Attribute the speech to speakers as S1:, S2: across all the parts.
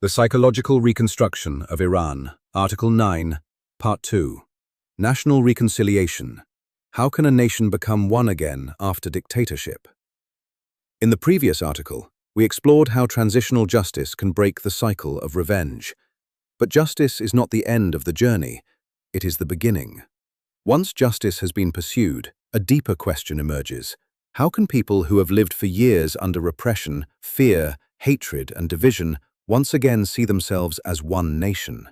S1: The Psychological Reconstruction of Iran, Article 9, Part 2. National Reconciliation. How can a nation become one again after dictatorship? In the previous article, we explored how transitional justice can break the cycle of revenge. But justice is not the end of the journey, it is the beginning. Once justice has been pursued, a deeper question emerges. How can people who have lived for years under repression, fear, hatred, and division once again see themselves as one nation?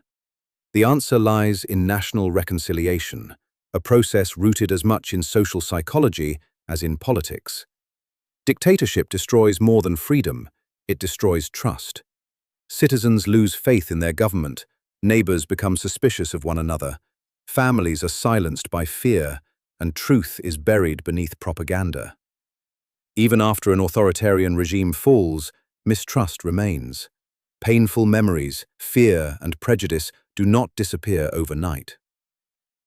S1: The answer lies in national reconciliation, a process rooted as much in social psychology as in politics. Dictatorship destroys more than freedom, it destroys trust. Citizens lose faith in their government, neighbors become suspicious of one another, families are silenced by fear, and truth is buried beneath propaganda. Even after an authoritarian regime falls, mistrust remains. Painful memories, fear, and prejudice do not disappear overnight.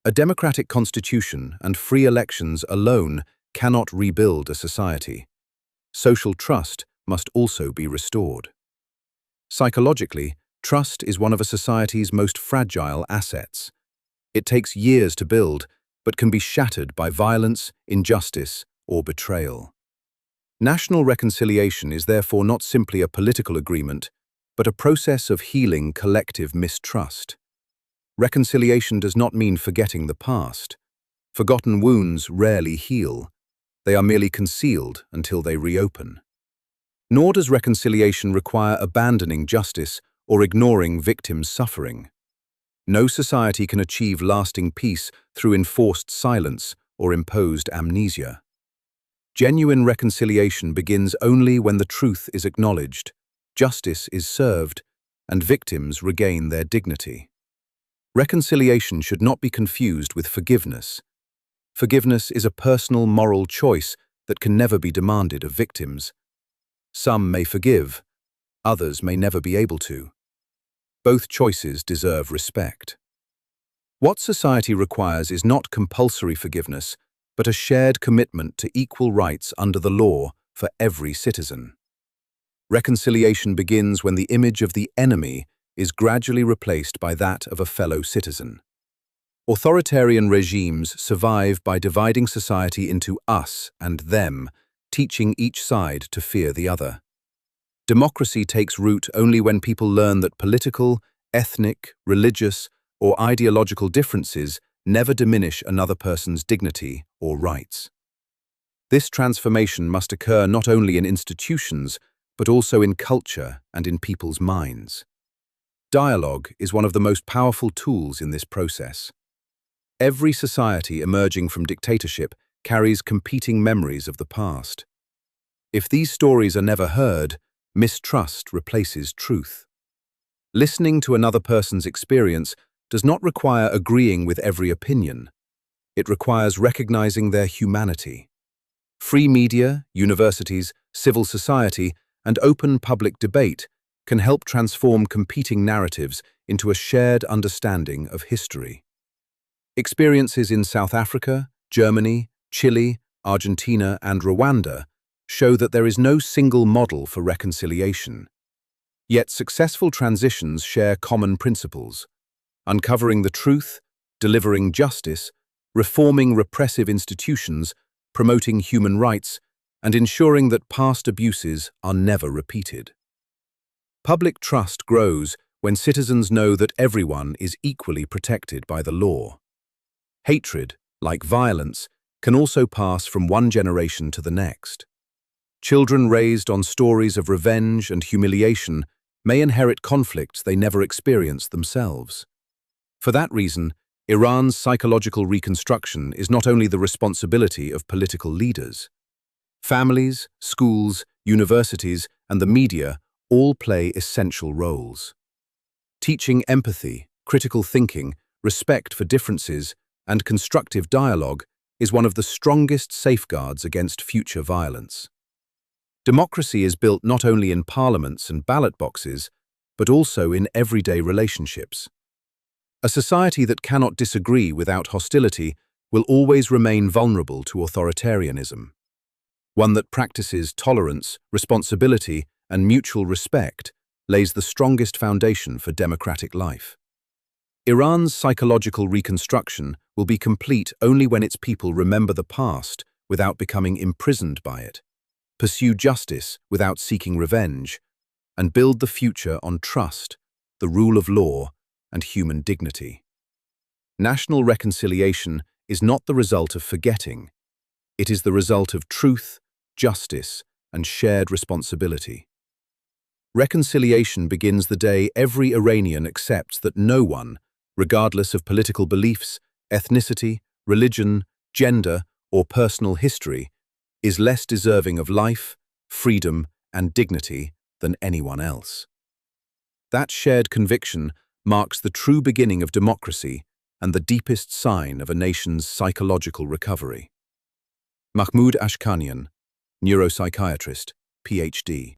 S1: A democratic constitution and free elections alone cannot rebuild a society. Social trust must also be restored. Psychologically, trust is one of a society's most fragile assets. It takes years to build, but can be shattered by violence, injustice, or betrayal. National reconciliation is therefore not simply a political agreement, but a process of healing collective mistrust. Reconciliation does not mean forgetting the past. Forgotten wounds rarely heal. They are merely concealed until they reopen. Nor does reconciliation require abandoning justice or ignoring victims' suffering. No society can achieve lasting peace through enforced silence or imposed amnesia. Genuine reconciliation begins only when the truth is acknowledged, justice is served, and victims regain their dignity. Reconciliation should not be confused with forgiveness. Forgiveness is a personal moral choice that can never be demanded of victims. Some may forgive, others may never be able to. Both choices deserve respect. What society requires is not compulsory forgiveness, but a shared commitment to equal rights under the law for every citizen. Reconciliation begins when the image of the enemy is gradually replaced by that of a fellow citizen. Authoritarian regimes survive by dividing society into us and them, teaching each side to fear the other. Democracy takes root only when people learn that political, ethnic, religious, or ideological differences never diminish another person's dignity or rights. This transformation must occur not only in institutions, but also in culture and in people's minds. Dialogue is one of the most powerful tools in this process. Every society emerging from dictatorship carries competing memories of the past. If these stories are never heard, mistrust replaces truth. Listening to another person's experience does not require agreeing with every opinion. It requires recognizing their humanity. Free media, universities, civil society, and open public debate can help transform competing narratives into a shared understanding of history. Experiences in South Africa, Germany, Chile, Argentina, and Rwanda show that there is no single model for reconciliation. Yet successful transitions share common principles: uncovering the truth, delivering justice, reforming repressive institutions, promoting human rights, and ensuring that past abuses are never repeated. Public trust grows when citizens know that everyone is equally protected by the law. Hatred, like violence, can also pass from one generation to the next. Children raised on stories of revenge and humiliation may inherit conflicts they never experienced themselves. For that reason, Iran's psychological reconstruction is not only the responsibility of political leaders. Families, schools, universities, and the media all play essential roles. Teaching empathy, critical thinking, respect for differences, and constructive dialogue is one of the strongest safeguards against future violence. Democracy is built not only in parliaments and ballot boxes, but also in everyday relationships. A society that cannot disagree without hostility will always remain vulnerable to authoritarianism. One that practices tolerance, responsibility, and mutual respect lays the strongest foundation for democratic life. Iran's psychological reconstruction will be complete only when its people remember the past without becoming imprisoned by it, pursue justice without seeking revenge, and build the future on trust, the rule of law, and human dignity. National reconciliation is not the result of forgetting. It is the result of truth, justice, and shared responsibility. Reconciliation begins the day every Iranian accepts that no one, regardless of political beliefs, ethnicity, religion, gender, or personal history, is less deserving of life, freedom, and dignity than anyone else. That shared conviction marks the true beginning of democracy and the deepest sign of a nation's psychological recovery. Mahmoud Ashkanian, neuropsychiatrist, Ph.D.